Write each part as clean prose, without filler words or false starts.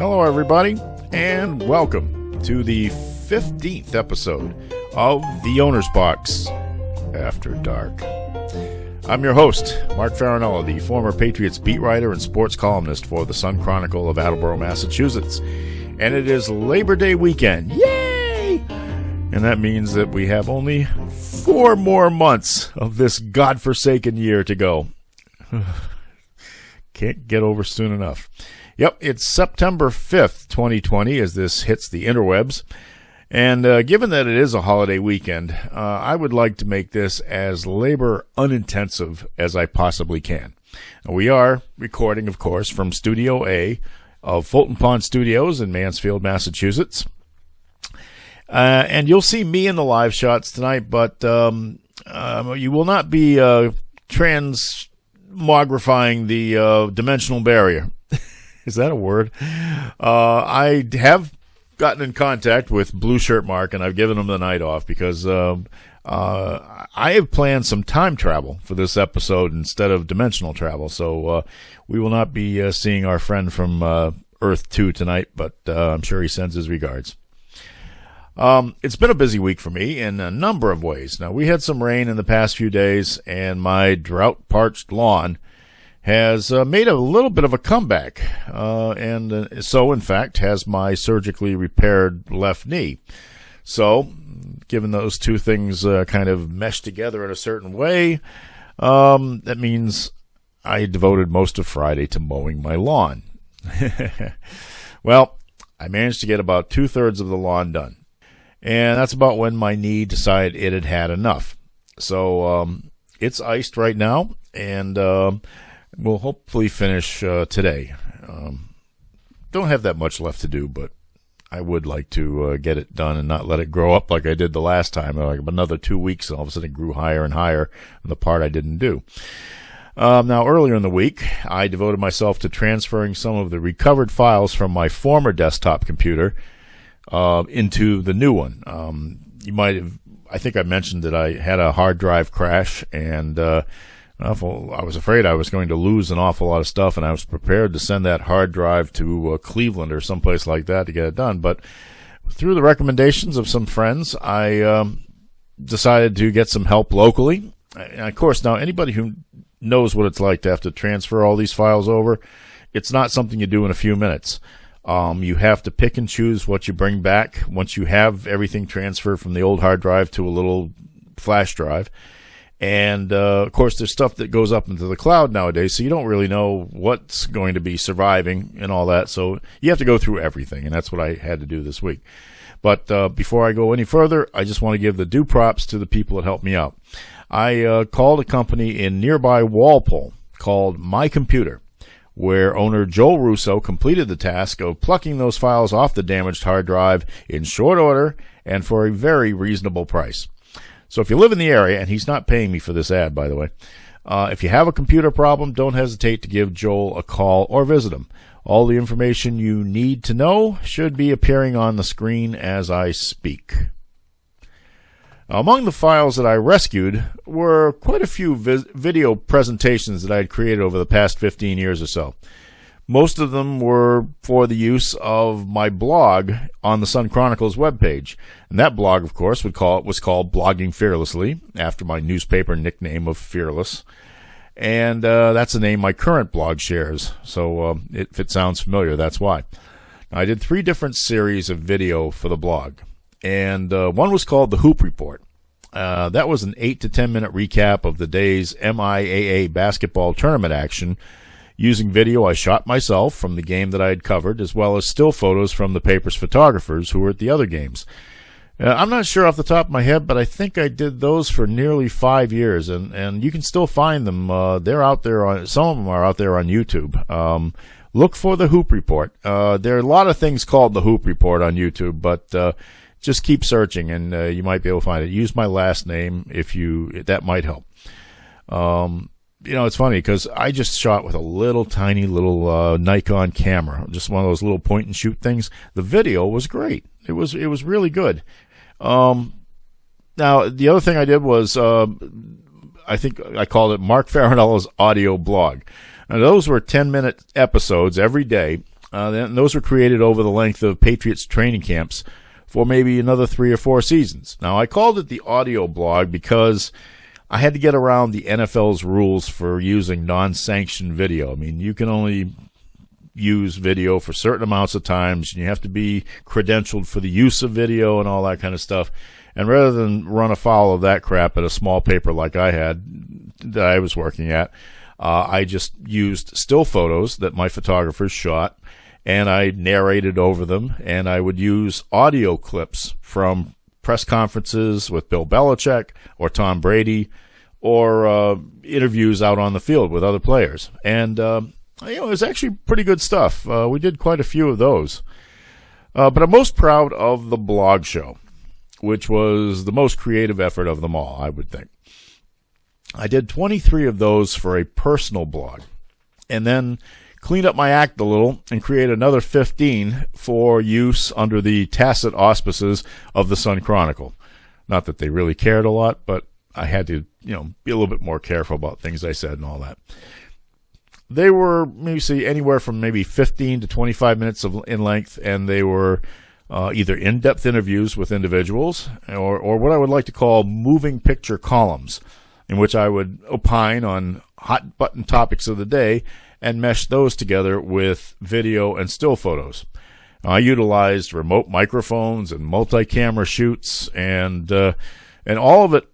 Hello, everybody, and welcome to the 15th episode of The Owner's Box After Dark. I'm your host, Mark Farinella, the former Patriots beat writer and sports columnist for the Sun Chronicle of Attleboro, Massachusetts. And it is Labor Day weekend. Yay! And that means that we have only 4 more months of this godforsaken year to go. Can't get over soon enough. Yep, it's September 5th, 2020, as this hits the interwebs. And given that it is a holiday weekend, I would like to make this as labor unintensive as I possibly can. We are recording, of course, from Studio A of Fulton Pond Studios in Mansfield, Massachusetts. And you'll see me in the live shots tonight, but you will not be transmogrifying the dimensional barrier. Is that a word? I have gotten in contact with Blue Shirt Mark, and I've given him the night off because I have planned some time travel for this episode instead of dimensional travel. So we will not be seeing our friend from Earth 2 tonight, but I'm sure he sends his regards. It's been a busy week for me in a number of ways. Now, we had some rain in the past few days, and my drought-parched lawn has made a little bit of a comeback, and so, in fact, has my surgically repaired left knee. So, given those two things kind of meshed together in a certain way, that means I devoted most of Friday to mowing my lawn. Well, I managed to get about 2/3 of the lawn done, and that's about when my knee decided it had had enough. So, it's iced right now, and we'll hopefully finish today. Don't have that much left to do, but I would like to get it done and not let it grow up like I did the last time. Like another 2 weeks, and all of a sudden it grew higher and higher on the part I didn't do. Now, earlier in the week, I devoted myself to transferring some of the recovered files from my former desktop computer into the new one. You might have, I think I mentioned that I had a hard drive crash, and I was afraid I was going to lose an awful lot of stuff, and I was prepared to send that hard drive to Cleveland or someplace like that to get it done. But through the recommendations of some friends, I decided to get some help locally. And of course, now anybody who knows what it's like to have to transfer all these files over, it's not something you do in a few minutes. You have to pick and choose what you bring back once you have everything transferred from the old hard drive to a little flash drive. And, of course, there's stuff that goes up into the cloud nowadays, so you don't really know what's going to be surviving and all that. So you have to go through everything, and that's what I had to do this week. But before I go any further, I just want to give the due props to the people that helped me out. I called a company in nearby Walpole called My Computer, where owner Joel Russo completed the task of plucking those files off the damaged hard drive in short order and for a very reasonable price. So if you live in the area, and he's not paying me for this ad, by the way, if you have a computer problem, don't hesitate to give Joel a call or visit him. All the information you need to know should be appearing on the screen as I speak. Among the files that I rescued were quite a few video presentations that I had created over the past 15 years or so. Most of them were for the use of my blog on the Sun Chronicle's webpage. And that blog, of course, was called Blogging Fearlessly, after my newspaper nickname of Fearless. And that's the name my current blog shares. So if it sounds familiar, that's why. I did 3 different series of video for the blog. And one was called The Hoop Report. That was an 8 to 10 minute recap of the day's MIAA basketball tournament action, using video I shot myself from the game that I had covered, as well as still photos from the paper's photographers who were at the other games. I'm not sure off the top of my head, but I think I did those for nearly 5 years, and you can still find them. They're out there. Some of them are out there on YouTube. Look for The Hoop Report. There are a lot of things called The Hoop Report on YouTube, but just keep searching, and you might be able to find it. Use my last name that might help. It's funny because I just shot with a tiny little Nikon camera, just one of those little point and shoot things. The video was great. It was really good. Now the other thing I did was I think I called it Mark Farinella's audio blog. And those were 10-minute episodes every day And those were created over the length of Patriots training camps for maybe another 3 or 4 seasons. Now, I called it the audio blog because I had to get around the NFL's rules for using non-sanctioned video. I mean, you can only use video for certain amounts of times, and you have to be credentialed for the use of video and all that kind of stuff. And rather than run afoul of that crap at a small paper like I had, that I was working at, I just used still photos that my photographers shot, and I narrated over them, and I would use audio clips from press conferences with Bill Belichick or Tom Brady, or interviews out on the field with other players. And, it was actually pretty good stuff. We did quite a few of those. But I'm most proud of the blog show, which was the most creative effort of them all, I would think. I did 23 of those for a personal blog, and then cleaned up my act a little and created another 15 for use under the tacit auspices of the Sun Chronicle. Not that they really cared a lot, but I had to, be a little bit more careful about things I said and all that. They were, anywhere from maybe 15 to 25 minutes in length, and they were either in-depth interviews with individuals or what I would like to call moving picture columns, in which I would opine on hot-button topics of the day and mesh those together with video and still photos. I utilized remote microphones and multi-camera shoots, and all of it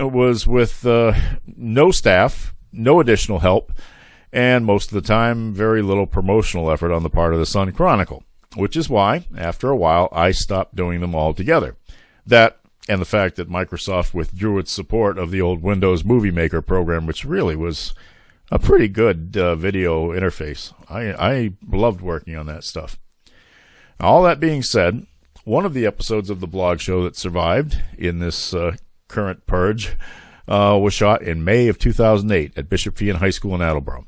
was with no staff, no additional help, and most of the time, very little promotional effort on the part of the Sun Chronicle, which is why, after a while, I stopped doing them altogether. That, and the fact that Microsoft withdrew its support of the old Windows Movie Maker program, which really was a pretty good video interface. I loved working on that stuff. Now, all that being said, one of the episodes of the blog show that survived in this current purge was shot in May of 2008 at Bishop Feian High School in Attleboro.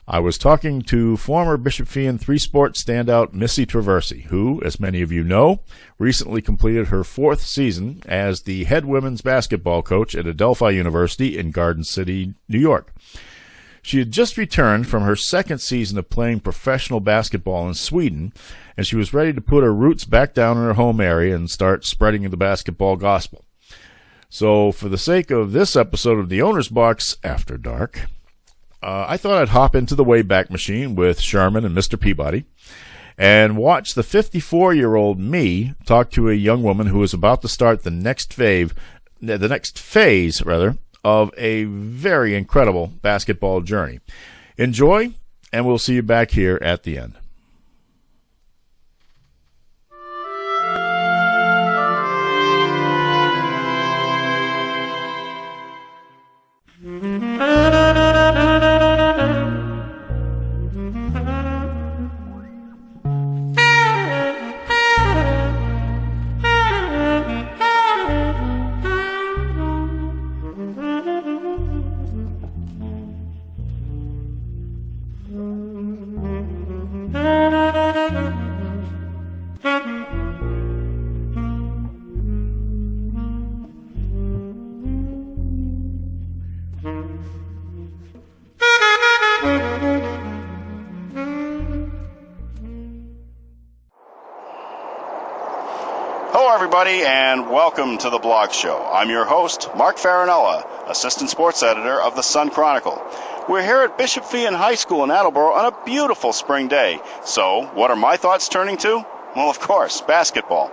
I was talking to former Bishop Feian three-sport standout Missy Traversi, who, as many of you know, recently completed her 4th season as the head women's basketball coach at Adelphi University in Garden City, New York. She had just returned from her 2nd season of playing professional basketball in Sweden, and she was ready to put her roots back down in her home area and start spreading the basketball gospel. So, for the sake of this episode of The Owner's Box After Dark, I thought I'd hop into the Wayback Machine with Sherman and Mr. Peabody and watch the 54-year-old me talk to a young woman who is about to start the next phase of a very incredible basketball journey. Enjoy, and we'll see you back here at the end. Everybody, and welcome to the blog show. I'm your host, Mark Farinella, Assistant Sports Editor of the Sun Chronicle. We're here at Bishop Feian High School in Attleboro on a beautiful spring day. So, what are my thoughts turning to? Well, of course, basketball.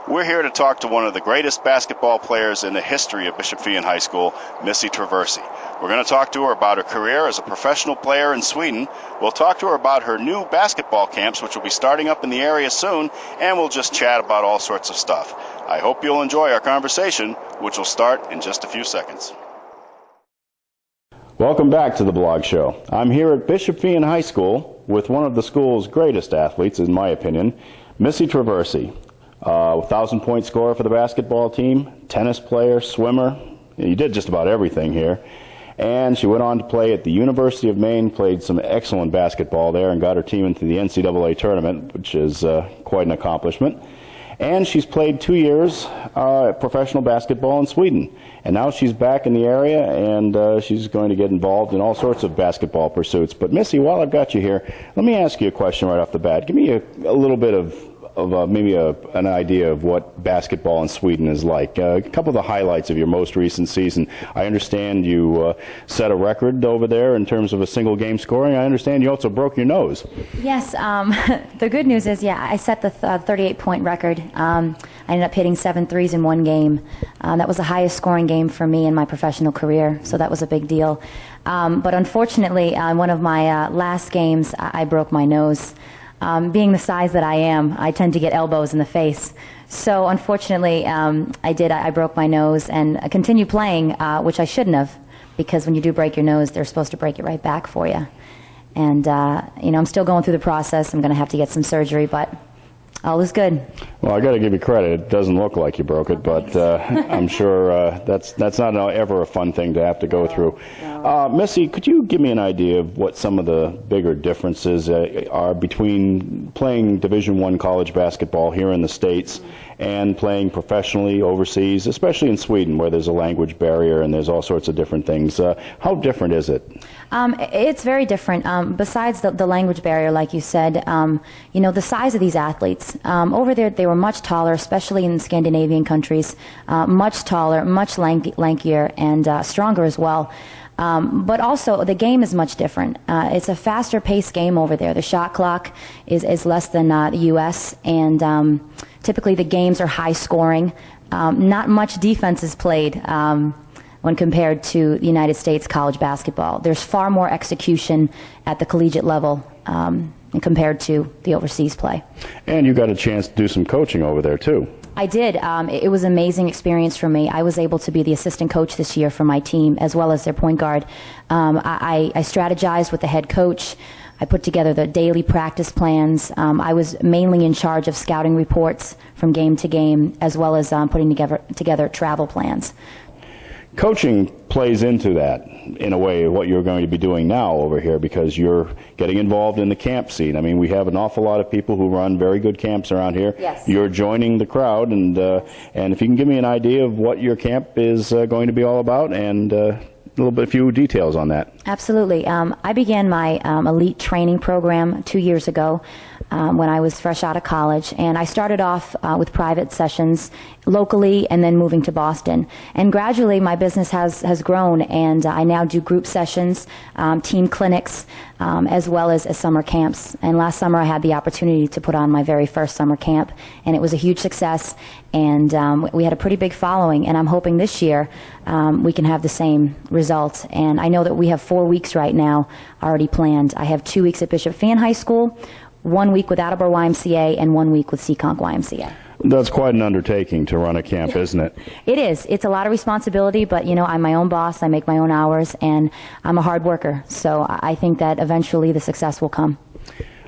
We're here to talk to one of the greatest basketball players in the history of Bishop Feian High School, Missy Traversi. We're going to talk to her about her career as a professional player in Sweden. We'll talk to her about her new basketball camps, which will be starting up in the area soon, and we'll just chat about all sorts of stuff. I hope you'll enjoy our conversation, which will start in just a few seconds. Welcome back to the blog show. I'm here at Bishop Feian High School with one of the school's greatest athletes, in my opinion, Missy Traversi. 1,000-point scorer for the basketball team, tennis player, swimmer. You did just about everything here. And she went on to play at the University of Maine, played some excellent basketball there, and got her team into the NCAA tournament, which is quite an accomplishment. and she's played 2 years professional basketball in Sweden. And now she's back in the area, and she's going to get involved in all sorts of basketball pursuits. But Missy, while I've got you here, let me ask you a question right off the bat. Give me a little bit of maybe an idea of what basketball in Sweden is like. A couple of the highlights of your most recent season. I understand you set a record over there in terms of a single game scoring. I understand you also broke your nose. Yes, the good news is, I set the 38-point record. I ended up hitting 7 threes in one game. That was the highest scoring game for me in my professional career, so that was a big deal. But unfortunately, in one of my last games, I broke my nose. Being the size that I am, I tend to get elbows in the face. So unfortunately, I broke my nose, and I continued playing, which I shouldn't have, because when you do break your nose, they're supposed to break it right back for you. And, I'm still going through the process. I'm going to have to get some surgery, but all is good. Well, I got to give you credit. It doesn't look like you broke it, but I'm sure that's not ever a fun thing to have to go through. Missy, could you give me an idea of what some of the bigger differences are between playing Division I college basketball here in the States and playing professionally overseas, especially in Sweden, where there's a language barrier and there's all sorts of different things? How different is it? It's very different. Besides the language barrier, like you said, the size of these athletes. Over there, they were much taller, especially in Scandinavian countries, much taller, much lankier, and stronger as well. But also, the game is much different. It's a faster-paced game over there. The shot clock is less than the U.S., and typically the games are high-scoring. Not much defense is played when compared to the United States college basketball. There's far more execution at the collegiate level compared to the overseas play. And you got a chance to do some coaching over there, too. I did. It was an amazing experience for me. I was able to be the assistant coach this year for my team, as well as their point guard. I strategized with the head coach. I put together the daily practice plans. I was mainly in charge of scouting reports from game to game, as well as putting together travel plans. Coaching plays into that, in a way, what you're going to be doing now over here, because you're getting involved in the camp scene. I mean, we have an awful lot of people who run very good camps around here. Yes. You're joining the crowd, and if you can give me an idea of what your camp is going to be all about, and a few details on that. Absolutely. I began my elite training program 2 years ago when I was fresh out of college, and I started off with private sessions locally and then moving to Boston. And gradually my business has grown, and I now do group sessions, team clinics, as well as summer camps. And last summer I had the opportunity to put on my very first summer camp, and it was a huge success, and we had a pretty big following, and I'm hoping this year we can have the same results. And I know that we have 4 weeks right now already planned. I have 2 weeks at Bishop Fan High School, 1 week with Attleboro YMCA, and 1 week with Seekonk YMCA. That's quite an undertaking to run a camp, isn't it? It is. It's a lot of responsibility, but, I'm my own boss. I make my own hours, and I'm a hard worker. So I think that eventually the success will come.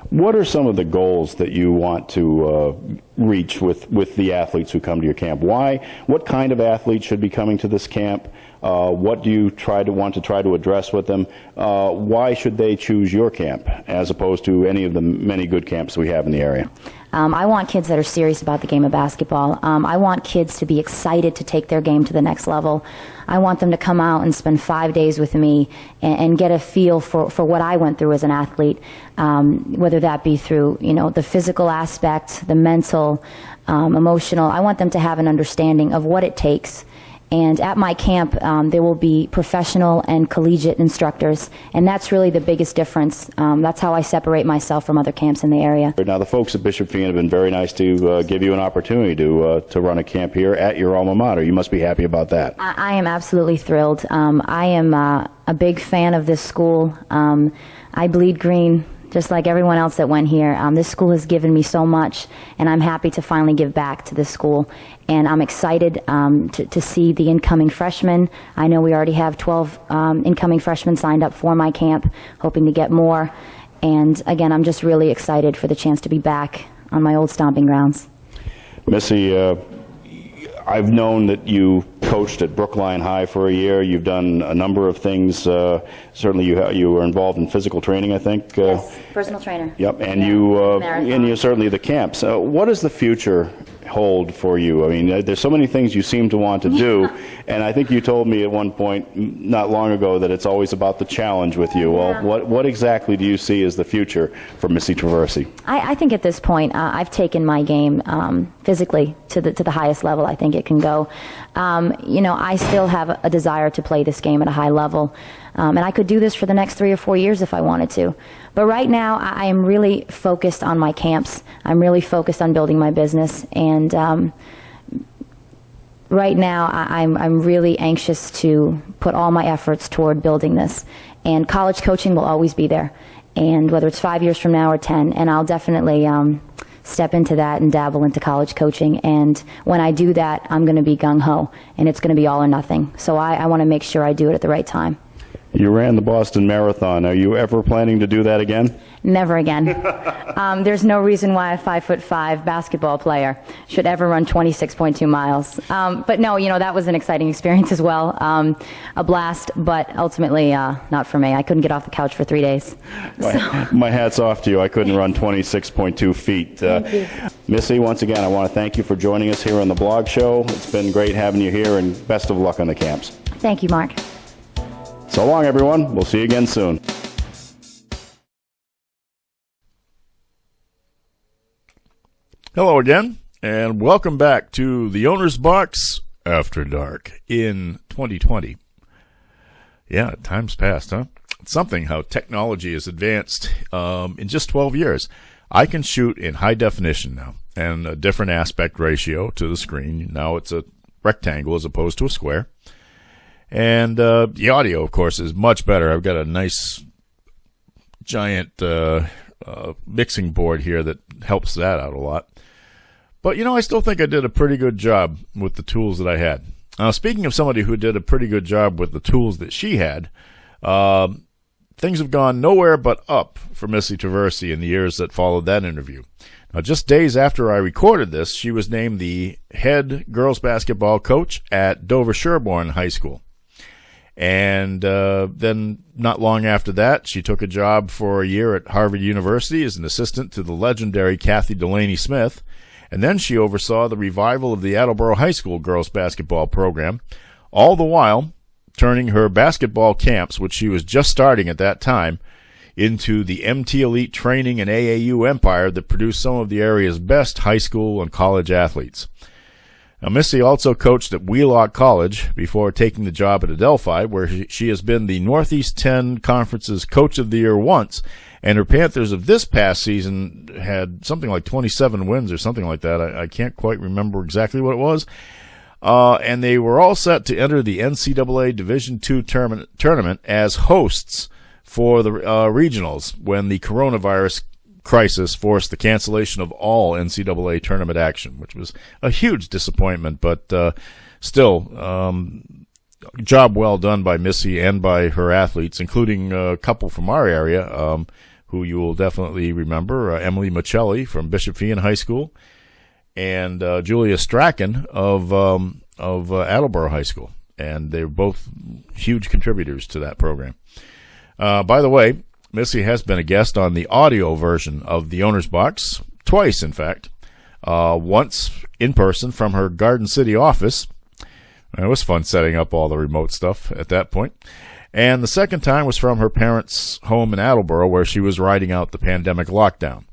What are some of the goals that you want to reach with the athletes who come to your camp? What kind of athletes should be coming to this camp? What do you want to address with them? Why should they choose your camp as opposed to any of the many good camps we have in the area? I want kids that are serious about the game of basketball. I want kids to be excited to take their game to the next level. I want them to come out and spend 5 days with me and get a feel for what I went through as an athlete, whether that be through, the physical aspect, the mental, emotional. I want them to have an understanding of what it takes. And at my camp, there will be professional and collegiate instructors, and that's really the biggest difference. That's how I separate myself from other camps in the area. Now, the folks at Bishop Fan have been very nice to give you an opportunity to run a camp here at your alma mater. You must be happy about that. I am absolutely thrilled. I am a big fan of this school. I bleed green, just like everyone else that went here. This school has given me so much, and I'm happy to finally give back to this school. And I'm excited to see the incoming freshmen. I know we already have 12 incoming freshmen signed up for my camp, hoping to get more. And again, I'm just really excited for the chance to be back on my old stomping grounds. Missy, I've known that you coached at Brookline High for a year. You've done a number of things. Certainly, you were involved in physical training, I think. Yes, personal trainer. Yep, and you certainly the camps. What is the future hold for you? I mean, there's so many things you seem to want to do, and I think you told me at one point not long ago that it's always about the challenge with you. Well, what exactly do you see as the future for Missy Traversi? I think at this point, I've taken my game physically to the highest level I think it can go. I still have a desire to play this game at a high level, and I could do this for the next 3 or 4 years if I wanted to. But right now, I am really focused on my camps. I'm really focused on building my business, and right now, I'm really anxious to put all my efforts toward building this. And college coaching will always be there, and whether it's 5 years from now or 10, and I'll definitely step into that and dabble into college coaching. And when I do that, I'm going to be gung-ho, and it's going to be all or nothing. So I want to make sure I do it at the right time. You ran the Boston Marathon. Are you ever planning to do that again? Never again. There's no reason why a 5'5" basketball player should ever run 26.2 miles. But no, that was an exciting experience as well. A blast, but ultimately not for me. I couldn't get off the couch for 3 days. My hat's off to you. I couldn't run 26.2 feet. Thank you. Missy, once again, I want to thank you for joining us here on the blog show. It's been great having you here, and best of luck on the camps. Thank you, Mark. So long, everyone. We'll see you again soon. Hello again, and welcome back to the Owner's Box After Dark in 2020. Yeah, time's passed, huh? It's something how technology has advanced in just 12 years. I can shoot in high definition now, and a different aspect ratio to the screen. Now it's a rectangle as opposed to a square. And the audio, of course, is much better. I've got a nice giant mixing board here that helps that out a lot. But, I still think I did a pretty good job with the tools that I had. Now, speaking of somebody who did a pretty good job with the tools that she had, things have gone nowhere but up for Missy Traversi in the years that followed that interview. Now, just days after I recorded this, she was named the head girls basketball coach at Dover-Sherborne High School. And then not long after that, she took a job for a year at Harvard University as an assistant to the legendary Kathy Delaney Smith. And then she oversaw the revival of the Attleboro High School girls basketball program, all the while turning her basketball camps, which she was just starting at that time, into the MT Elite training and AAU empire that produced some of the area's best high school and college athletes. Now, Missy also coached at Wheelock College before taking the job at Adelphi, where she has been the Northeast 10 Conference's Coach of the Year once, and her Panthers of this past season had something like 27 wins or something like that. I can't quite remember exactly what it was. And they were all set to enter the NCAA Division II tournament as hosts for the regionals when the coronavirus crisis forced the cancellation of all NCAA tournament action, which was a huge disappointment, but still, job well done by Missy and by her athletes, including a couple from our area who you will definitely remember, Emily Michelli from Bishop Feion High School and Julia Strachan of Attleboro High School, and they were both huge contributors to that program. By the way, Missy has been a guest on the audio version of the Owner's Box, twice, in fact. Once in person from her Garden City office. It was fun setting up all the remote stuff at that point. And the second time was from her parents' home in Attleboro, where she was riding out the pandemic lockdown.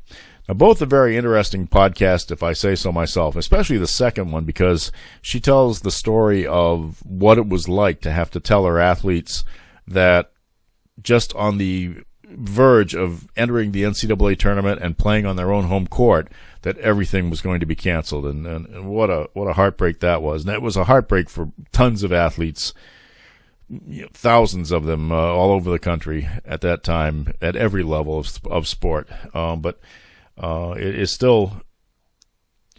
Now, both are very interesting podcasts, if I say so myself, especially the second one, because she tells the story of what it was like to have to tell her athletes that just on the verge of entering the NCAA tournament and playing on their own home court, that everything was going to be canceled, and what a heartbreak that was. And that was a heartbreak for tons of athletes, thousands of them all over the country at that time, at every level of sport. But it is still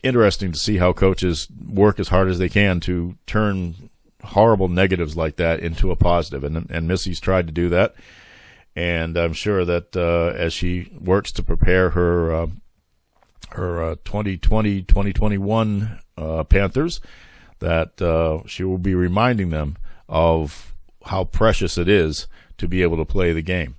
interesting to see how coaches work as hard as they can to turn horrible negatives like that into a positive, and Missy's tried to do that. And I'm sure that as she works to prepare her 2020-2021 Panthers, that she will be reminding them of how precious it is to be able to play the game.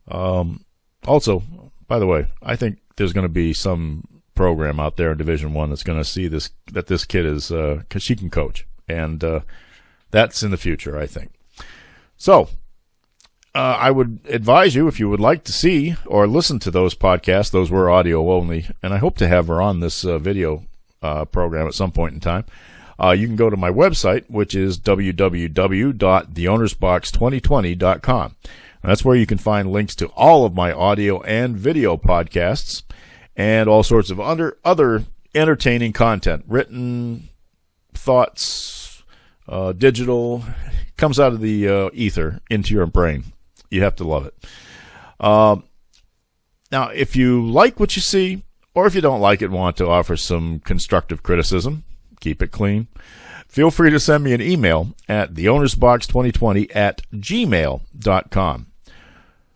Also, by the way, I think there's going to be some program out there in Division I that's going to see that this kid is, because she can coach. And that's in the future, I think. So I would advise you, if you would like to see or listen to those podcasts, those were audio only, and I hope to have her on this video program at some point in time. You can go to my website, which is www.theownersbox2020.com. That's where you can find links to all of my audio and video podcasts and all sorts of other entertaining content, written, thoughts, digital, comes out of the ether into your brain. You have to love it. Now, if you like what you see, or if you don't like it and want to offer some constructive criticism, keep it clean, feel free to send me an email at theownersbox2020@gmail.com.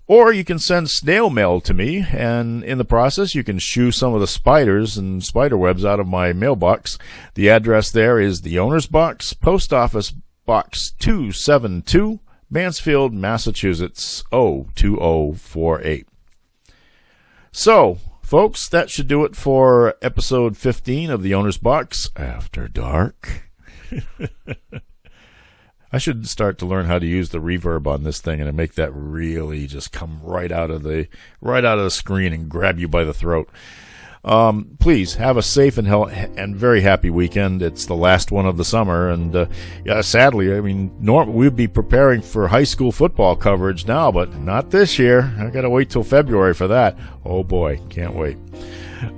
Or you can send snail mail to me, and in the process, you can shoo some of the spiders and spider webs out of my mailbox. The address there is the Owner's Box, Post Office Box 272, Mansfield, Massachusetts, 02048. So, folks, that should do it for episode 15 of the Owner's Box After Dark. I should start to learn how to use the reverb on this thing and make that really just come right out of the screen and grab you by the throat. Please have a safe and very happy weekend. It's the last one of the summer, and sadly, I mean, we'd be preparing for high school football coverage now, but not this year. I got to wait till February for that. Oh boy, can't wait.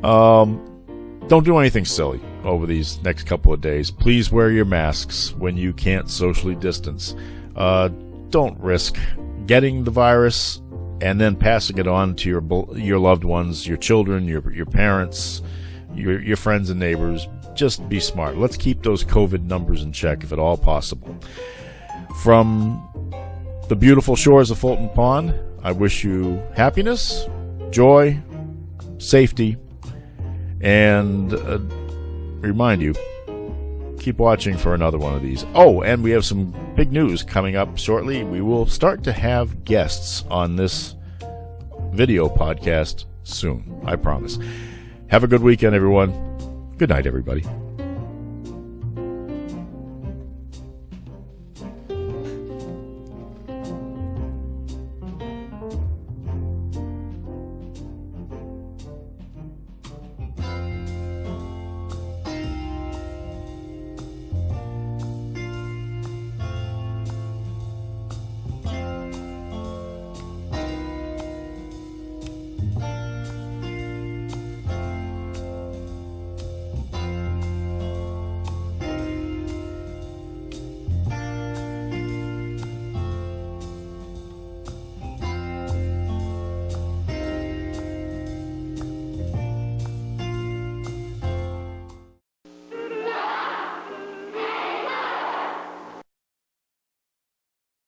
Don't do anything silly over these next couple of days. Please wear your masks when you can't socially distance. Don't risk getting the virus and then passing it on to your loved ones, your children, your parents, your friends and neighbors. Just be smart. Let's keep those COVID numbers in check if at all possible. From the beautiful shores of Fulton Pond, I wish you happiness, joy, safety, and remind you, keep watching for another one of these. Oh, and we have some big news coming up shortly. We will start to have guests on this video podcast soon, I promise. Have a good weekend, everyone. Good night, everybody.